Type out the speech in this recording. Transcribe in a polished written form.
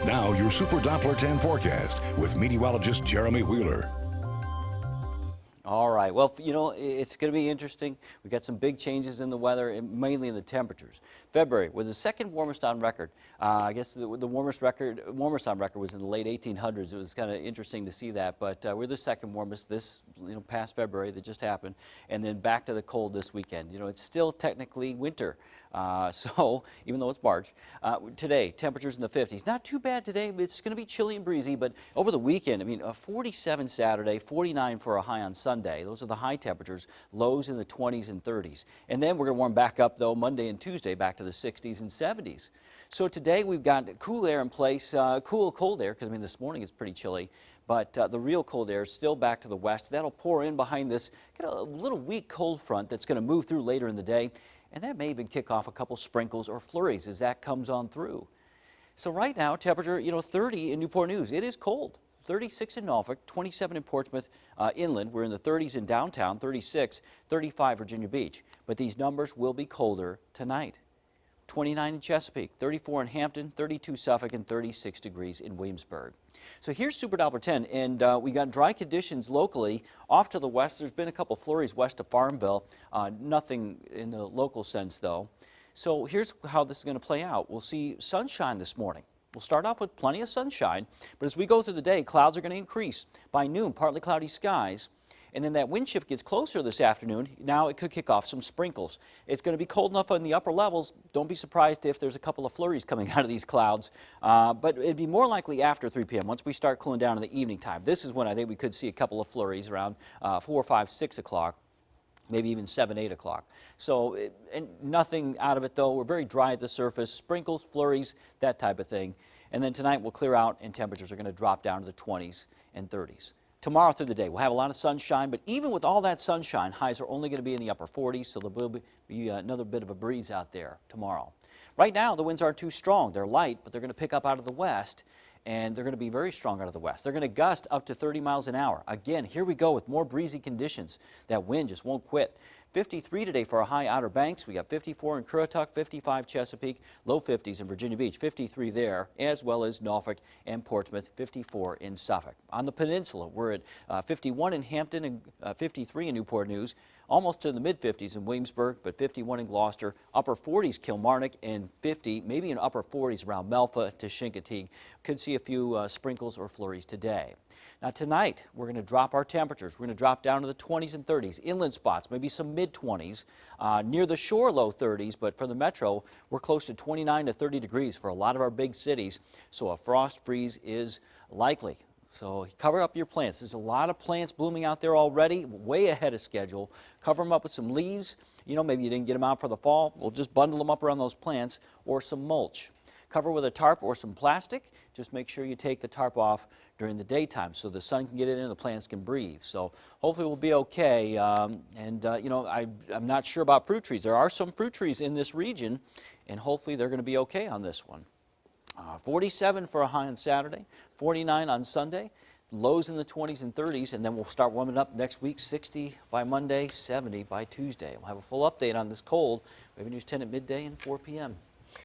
Now your Super Doppler 10 forecast with meteorologist Jeremy Wheeler. All right. Well, you know, it's going to be interesting. We've got some big changes in the weather, mainly in the temperatures. February was the second warmest on record. I guess the warmest on record was in the late 1800s. It was kind of interesting to see that, but we're the second warmest this, past February that just happened, and then back to the cold this weekend. It's still technically winter. So even though it's March, today temperatures in the 50s. Not too bad today, but it's going to be chilly and breezy. But over the weekend, 47 Saturday, 49 for a high on Sunday. Those are the high temperatures. Lows in the 20s and 30s. And then we're going to warm back up though Monday and Tuesday back to the 60s and 70s. So today we've got cool air in place, cold air, because this morning it's pretty chilly. But the real cold air is still back to the west. That'll pour in behind this a little weak cold front that's going to move through later in the day. And that may even kick off a couple sprinkles or flurries as that comes on through. So right now, temperature, 30 in Newport News. It is cold. 36 in Norfolk, 27 in Portsmouth inland. We're in the 30s in downtown, 36, 35 Virginia Beach. But these numbers will be colder tonight. 29 in Chesapeake, 34 in Hampton, 32 Suffolk, and 36 degrees in Williamsburg. So here's Super Doppler 10, and we got dry conditions locally. Off to the west, there's been a couple flurries west of Farmville. Nothing in the local sense, though. So here's how this is going to play out. We'll see sunshine this morning. We'll start off with plenty of sunshine, but as we go through the day, clouds are going to increase. By noon, partly cloudy skies. And then that wind shift gets closer this afternoon. Now it could kick off some sprinkles. It's going to be cold enough on the upper levels. Don't be surprised if there's a couple of flurries coming out of these clouds. But it'd be more likely after 3 p.m. once we start cooling down in the evening time. This is when I think we could see a couple of flurries around 4, 5, 6 o'clock. Maybe even 7, 8 o'clock. So and nothing out of it though. We're very dry at the surface. Sprinkles, flurries, that type of thing. And then tonight we'll clear out and temperatures are going to drop down to the 20s and 30s. Tomorrow through the day, we'll have a lot of sunshine, but even with all that sunshine, highs are only going to be in the upper 40s, so there will be another bit of a breeze out there tomorrow. Right now, the winds aren't too strong. They're light, but they're going to pick up out of the west, and they're going to be very strong out of the west. They're going to gust up to 30 miles an hour. Again, here we go with more breezy conditions. That wind just won't quit. 53 today for our high Outer Banks. We got 54 in Currituck, 55 Chesapeake, low 50s in Virginia Beach, 53 there, as well as Norfolk and Portsmouth, 54 in Suffolk. On the peninsula, we're at 51 in Hampton and 53 in Newport News, almost to the mid-50s in Williamsburg, but 51 in Gloucester, upper 40s Kilmarnock, and 50, maybe in upper 40s around Melfa to Chincoteague. Could see a few sprinkles or flurries today. Now tonight, we're going to drop our temperatures. We're going to drop down to the 20s and 30s. Inland spots, maybe some mid-20s. Near the shore, low 30s, but for the metro, we're close to 29 to 30 degrees for a lot of our big cities, so a frost freeze is likely. So cover up your plants. There's a lot of plants blooming out there already, way ahead of schedule. Cover them up with some leaves. Maybe you didn't get them out for the fall. We'll just bundle them up around those plants, or some mulch. Cover with a tarp or some plastic. Just make sure you take the tarp off during the daytime so the sun can get in and the plants can breathe. So hopefully we'll be okay. I'm not sure about fruit trees. There are some fruit trees in this region, and hopefully they're going to be okay on this one. 47 for a high on Saturday, 49 on Sunday, lows in the 20s and 30s, and then we'll start warming up next week, 60 by Monday, 70 by Tuesday. We'll have a full update on this cold. We have News 10 at midday and 4 p.m.